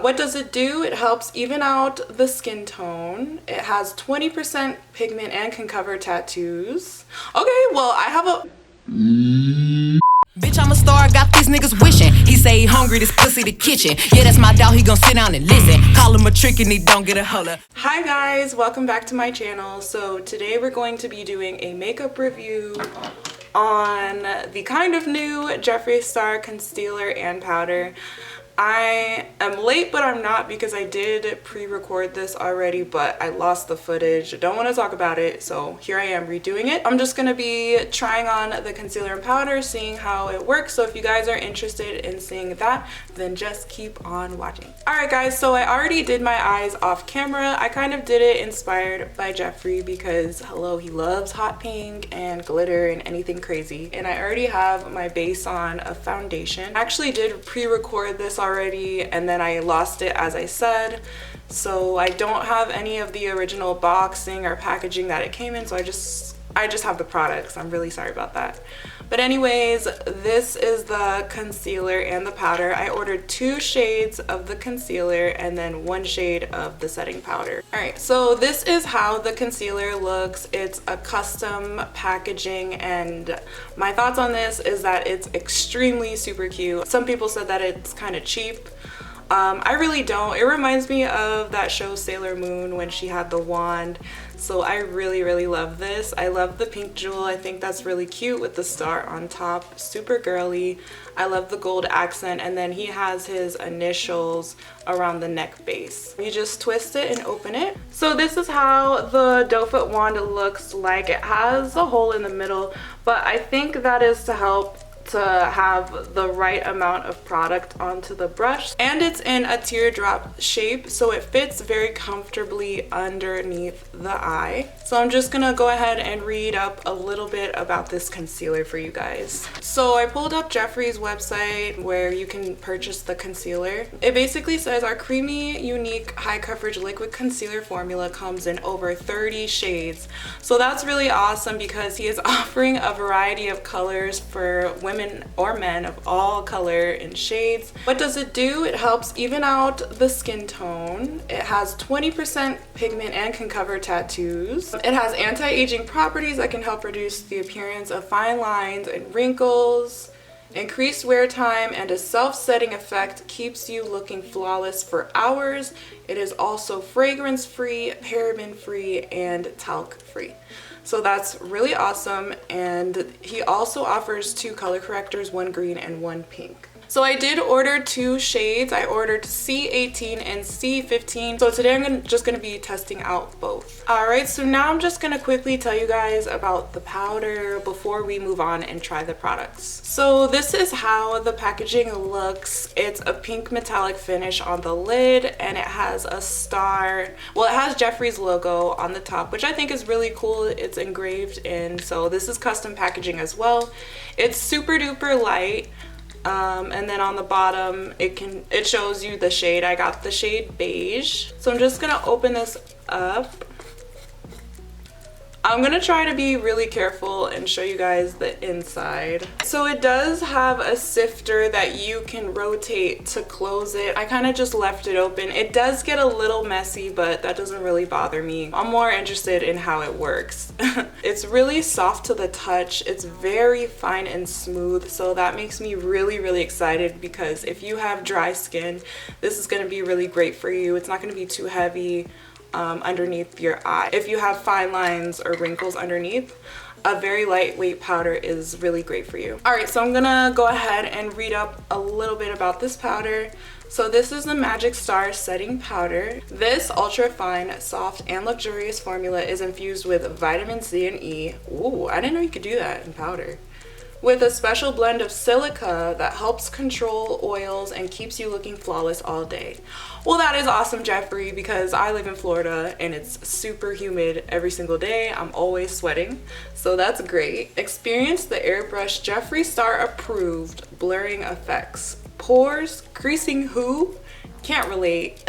What does it do? It helps even out the skin tone. It has 20% pigment and can cover tattoos. Okay, well, I have a... Bitch, I'm a star, got these niggas wishing. He say he hungry, this pussy the kitchen. Yeah, that's my dog, he gon' sit down and listen. Call him a trick and he don't get a holler. Hi guys, welcome back to my channel. So today we're going to be doing a makeup review on the kind of new Jeffree Star concealer and powder. I am late, but I'm not, because I did pre-record this already, but I lost the footage. I don't want to talk about it, so here I am redoing it. I'm just going to be trying on the concealer and powder, seeing how it works. So if you guys are interested in seeing that, then just keep on watching. Alright guys, so I already did my eyes off camera. I kind of did it inspired by Jeffree because, hello, he loves hot pink and glitter and anything crazy. And I already have my base on of foundation. I actually did pre-record this already, and then I lost it, as I said, so I don't have any of the original boxing or packaging that it came in, so I just have the products. I'm really sorry about that. But anyways, this is the concealer and the powder. I ordered 2 shades of the concealer and then 1 shade of the setting powder. Alright, so this is how the concealer looks. It's a custom packaging, and my thoughts on this is that it's extremely super cute. Some people said that it's kind of cheap. I really don't. It reminds me of that show Sailor Moon when she had the wand. So I really love this. I love the pink jewel. I think that's really cute with the star on top. Super girly. I love the gold accent, and then he has his initials around the neck base. You just twist it and open it. So this is how the doe foot wand looks like. It has a hole in the middle, but I think that is to help to have the right amount of product onto the brush, and it's in a teardrop shape, so it fits very comfortably underneath the eye. So I'm just gonna go ahead and read up a little bit about this concealer for you guys. So I pulled up Jeffree's website where you can purchase the concealer. It basically says our creamy, unique, high coverage liquid concealer formula comes in over 30 shades. So that's really awesome because he is offering a variety of colors for women or men of all color and shades. What does it do? It helps even out the skin tone. It has 20% pigment and can cover tattoos. It has anti-aging properties that can help reduce the appearance of fine lines and wrinkles. Increased wear time and a self-setting effect keeps you looking flawless for hours. It is also fragrance-free, paraben-free, and talc-free. So that's really awesome, and he also offers 2 color correctors, 1 green and 1 pink. So I did order 2 shades. I ordered C18 and C15. So today I'm just going to be testing out both. Alright, so now I'm just going to quickly tell you guys about the powder before we move on and try the products. So this is how the packaging looks. It's a pink metallic finish on the lid, and it has a star. Well, it has Jeffree's logo on the top, which I think is really cool. It's engraved in, so this is custom packaging as well. It's super duper light. And then on the bottom it shows you the shade. I got the shade beige. So I'm just gonna open this up. I'm gonna try to be really careful and show you guys the inside. So it does have a sifter that you can rotate to close it. I kind of just left it open. It does get a little messy, but that doesn't really bother me. I'm more interested in how it works. It's really soft to the touch. It's very fine and smooth, so that makes me really excited, because if you have dry skin, this is gonna be really great for you. It's not gonna be too heavy underneath your eye. If you have fine lines or wrinkles underneath, a very lightweight powder is really great for you. Alright, so I'm gonna go ahead and read up a little bit about this powder. So this is the Magic Star setting powder. This ultra fine, soft, and luxurious formula is infused with vitamin C and E. Ooh, I didn't know you could do that in powder. With a special blend of silica that helps control oils and keeps you looking flawless all day. Well, that is awesome, Jeffree, because I live in Florida and it's super humid every single day. I'm always sweating, so that's great. Experience the airbrush Jeffree Star approved blurring effects. Pores, creasing who? Can't relate.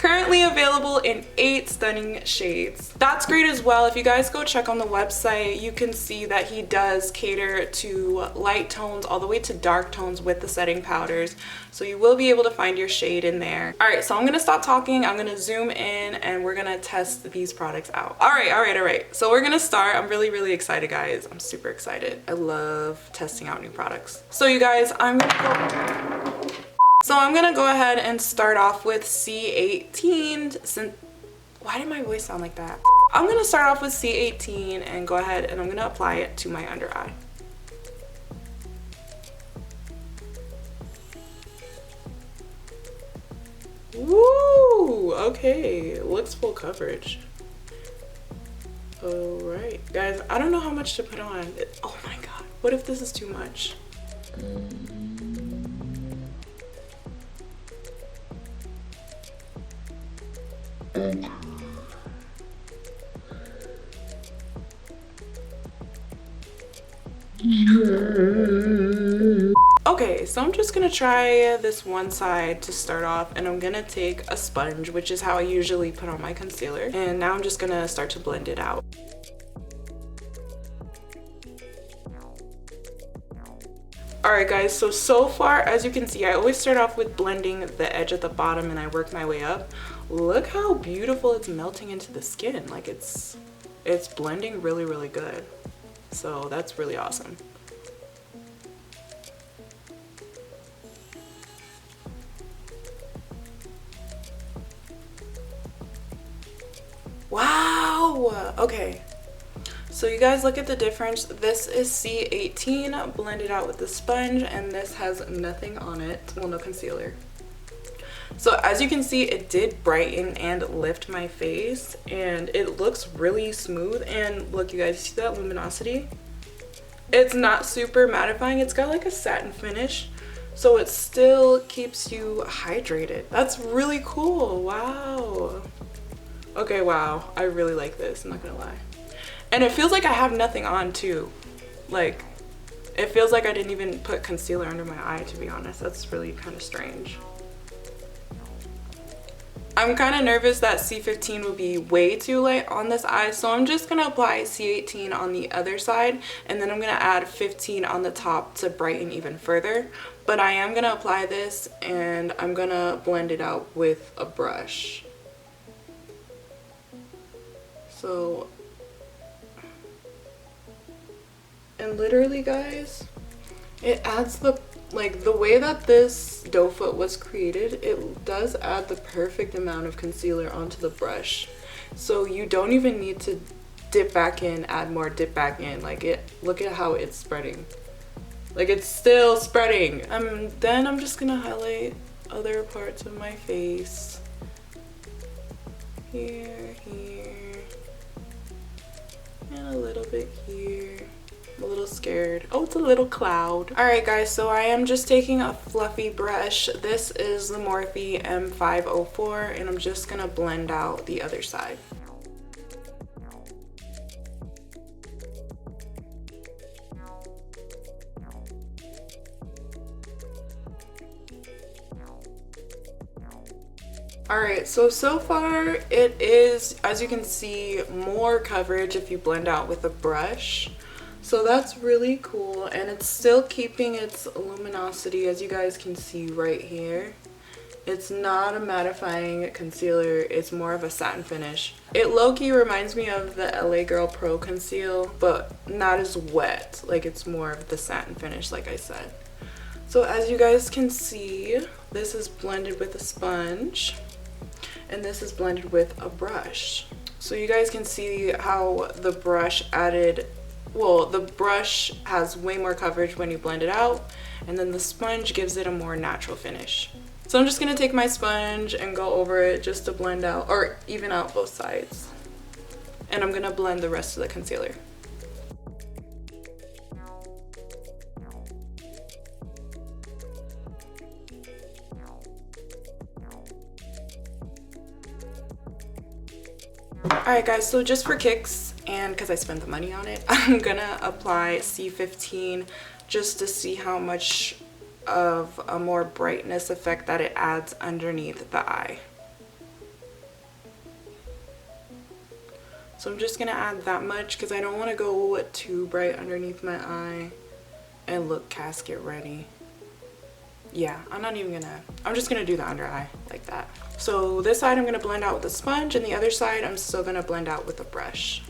Currently available in 8 stunning shades. That's great as well. If you guys go check on the website, you can see that he does cater to light tones all the way to dark tones with the setting powders. So you will be able to find your shade in there. All right, so I'm gonna stop talking. I'm gonna zoom in and we're gonna test these products out. All right. So we're gonna start. I'm really excited, guys. I'm super excited. I love testing out new products. So you guys, I'm gonna go ahead and start off with C18. Why did my voice sound like that? I'm gonna start off with C18 and go ahead and I'm gonna apply it to my under eye. Woo! Okay, looks full coverage. All right, guys, I don't know how much to put on. Oh my god, what if this is too much? Okay, so I'm just gonna try this one side to start off, and I'm gonna take a sponge, which is how I usually put on my concealer, and now I'm just gonna start to blend it out. Alright guys, so far as you can see, I always start off with blending the edge at the bottom and I work my way up. Look how beautiful it's melting into the skin. Like it's blending really good. So that's really awesome. Wow! Okay. So you guys look at the difference. This is C18 blended out with the sponge, and this has nothing on it. Well, no concealer. So as you can see, it did brighten and lift my face, and it looks really smooth. And look, you guys, see that luminosity? It's not super mattifying. It's got like a satin finish, so it still keeps you hydrated. That's really cool. Wow. Okay, wow. I really like this, I'm not gonna lie. And it feels like I have nothing on too. Like, it feels like I didn't even put concealer under my eye, to be honest. That's really kind of strange. I'm kind of nervous that C15 will be way too light on this eye, so I'm just gonna apply C18 on the other side, and then I'm gonna add 15 on the top to brighten even further. But I am gonna apply this and I'm gonna blend it out with a brush. So, and literally guys, it adds the way that this doe foot was created, it does add the perfect amount of concealer onto the brush. So you don't even need to dip back in, add more, dip back in. Look at how it's spreading. Like, it's still spreading. Then I'm just gonna highlight other parts of my face. Here, and a little bit here. I'm a little scared. Oh, it's a little cloud. Alright guys, so I am just taking a fluffy brush. This is the Morphe M504, and I'm just gonna blend out the other side. Alright, so far it is, as you can see, more coverage if you blend out with a brush. So that's really cool, and it's still keeping its luminosity, as you guys can see right here. It's not a mattifying concealer, it's more of a satin finish. It low-key reminds me of the LA Girl Pro Conceal, but not as wet. Like, it's more of the satin finish, like I said. So as you guys can see, this is blended with a sponge, and this is blended with a brush. So you guys can see how the brush added, well, the brush has way more coverage when you blend it out, and then the sponge gives it a more natural finish. So I'm just gonna take my sponge and go over it just to blend out, or even out both sides. And I'm gonna blend the rest of the concealer. Alright guys, so just for kicks, and because I spent the money on it, I'm gonna apply C15 just to see how much of a more brightness effect that it adds underneath the eye. So I'm just gonna add that much because I don't want to go too bright underneath my eye and look casket ready. Yeah, I'm just gonna do the under eye like that. So this side I'm gonna blend out with a sponge, and the other side I'm still gonna blend out with a brush.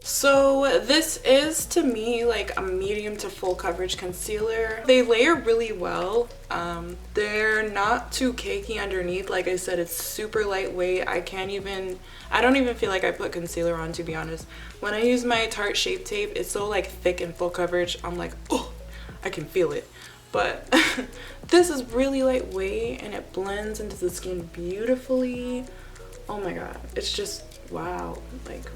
So this is, to me, like a medium to full coverage concealer. They layer really well. They're not too cakey underneath. Like I said, it's super lightweight. I don't even feel like I put concealer on, to be honest. When I use my Tarte Shape Tape, it's so like thick and full coverage. I'm like, oh, I can feel it. But this is really lightweight and it blends into the skin beautifully. Oh my god, it's just wow. Like,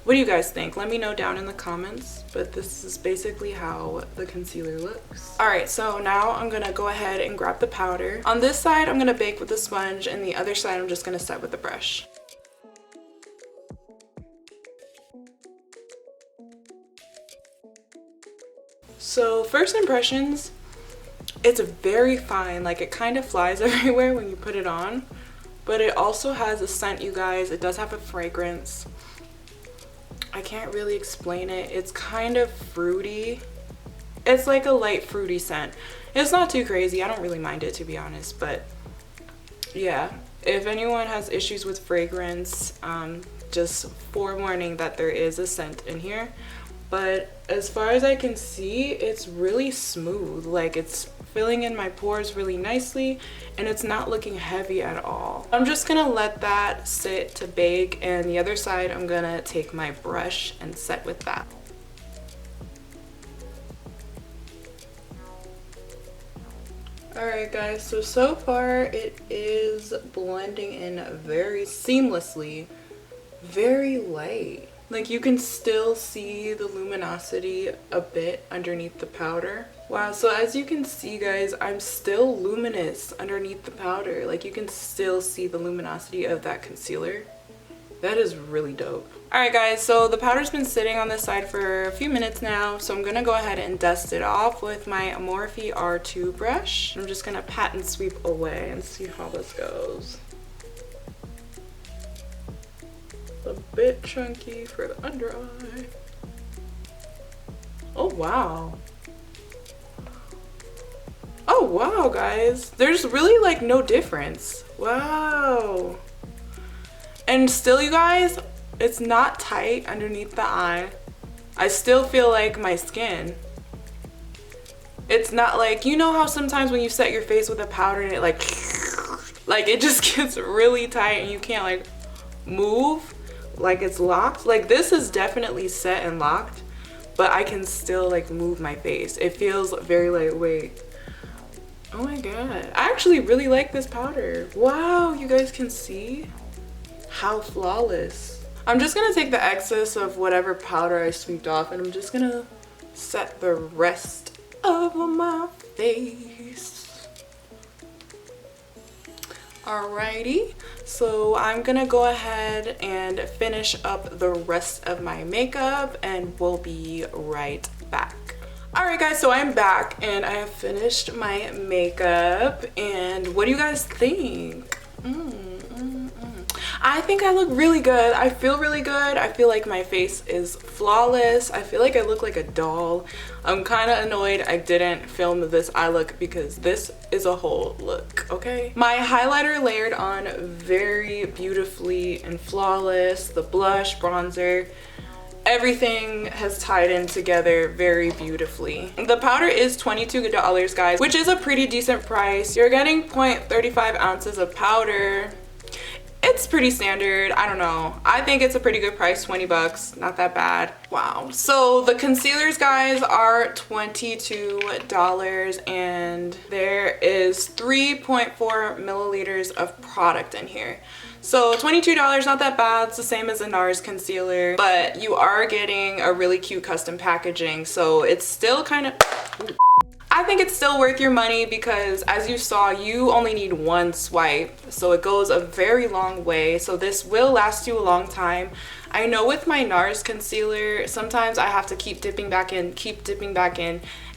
what do you guys think? Let me know down in the comments, but this is basically how the concealer looks. All right, so now I'm gonna go ahead and grab the powder. On this side, I'm gonna bake with the sponge, and the other side, I'm just gonna set with the brush. So first impressions, it's very fine. Like, it kind of flies everywhere when you put it on, but it also has a scent, you guys. It does have a fragrance. I can't really explain it. It's kind of fruity. It's like a light fruity scent. It's not too crazy. I don't really mind it, to be honest, but yeah, if anyone has issues with fragrance, just forewarning that there is a scent in here. But as far as I can see, it's really smooth. Like, it's filling in my pores really nicely, and it's not looking heavy at all. I'm just gonna let that sit to bake, and the other side I'm gonna take my brush and set with that. Alright guys, so far it is blending in very seamlessly, very light. Like, you can still see the luminosity a bit underneath the powder. Wow, so as you can see, guys, I'm still luminous underneath the powder. Like, you can still see the luminosity of that concealer. That is really dope. Alright guys, so the powder's been sitting on this side for a few minutes now, so I'm gonna go ahead and dust it off with my Morphe R2 brush. I'm just gonna pat and sweep away and see how this goes. A bit chunky for the under eye. Oh wow. Oh wow, guys. There's really like no difference. Wow. And still, you guys, it's not tight underneath the eye. I still feel like my skin. It's not like, you know how sometimes when you set your face with a powder and it like it just gets really tight and you can't like move? Like it's locked. Like, this is definitely set and locked, but I can still like move my face. It feels very lightweight. Oh my god, I actually really like this powder. Wow, you guys can see how flawless. I'm just gonna take the excess of whatever powder I sweeped off, and I'm just gonna set the rest of my face. Alrighty, so I'm gonna go ahead and finish up the rest of my makeup, and we'll be right back. Alright guys, so I'm back and I have finished my makeup, and what do you guys think? I think I look really good. I feel really good. I feel like my face is flawless. I feel like I look like a doll. I'm kind of annoyed I didn't film this eye look because this is a whole look, okay? My highlighter layered on very beautifully and flawless. The blush, bronzer, everything has tied in together very beautifully. The powder is $22, guys, which is a pretty decent price. You're getting 0.35 ounces of powder. It's pretty standard. I don't know. I think it's a pretty good price, 20 bucks. Not that bad. Wow. So the concealers, guys, are $22, and there is 3.4 milliliters of product in here. So $22, not that bad. It's the same as a NARS concealer, but you are getting a really cute custom packaging. So it's still kind of... I think it's still worth your money because as you saw, you only need one swipe, so it goes a very long way. So this will last you a long time. I know with my NARS concealer, sometimes I have to keep dipping back in,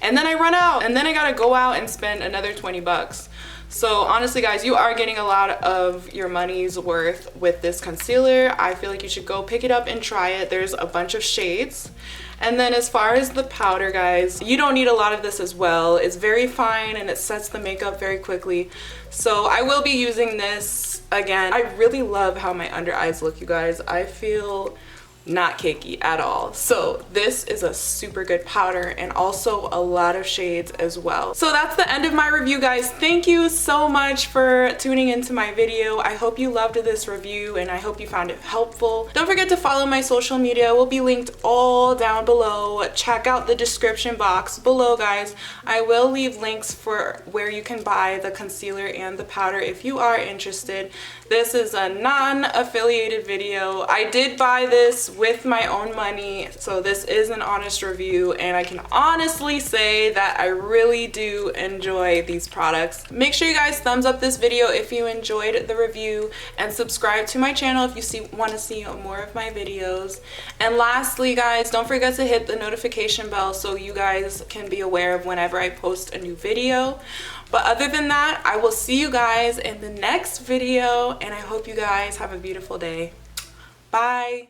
and then I run out, and then I gotta go out and spend another 20 bucks. So honestly guys, you are getting a lot of your money's worth with this concealer. I feel like you should go pick it up and try it. There's a bunch of shades. And then as far as the powder, guys, you don't need a lot of this as well. It's very fine and it sets the makeup very quickly. So I will be using this again. I really love how my under eyes look, you guys. I feel not cakey at all. So this is a super good powder and also a lot of shades as well. So that's the end of my review, guys. Thank you so much for tuning into my video. I hope you loved this review and I hope you found it helpful. Don't forget to follow my social media. It will be linked all down below. Check out the description box below, guys. I will leave links for where you can buy the concealer and the powder if you are interested. This is a non-affiliated video. I did buy this with my own money, so this is an honest review, and I can honestly say that I really do enjoy these products. Make sure you guys thumbs up this video if you enjoyed the review, and subscribe to my channel if you want to see more of my videos. And lastly, guys, don't forget to hit the notification bell so you guys can be aware of whenever I post a new video. But other than that, I will see you guys in the next video, and I hope you guys have a beautiful day. Bye.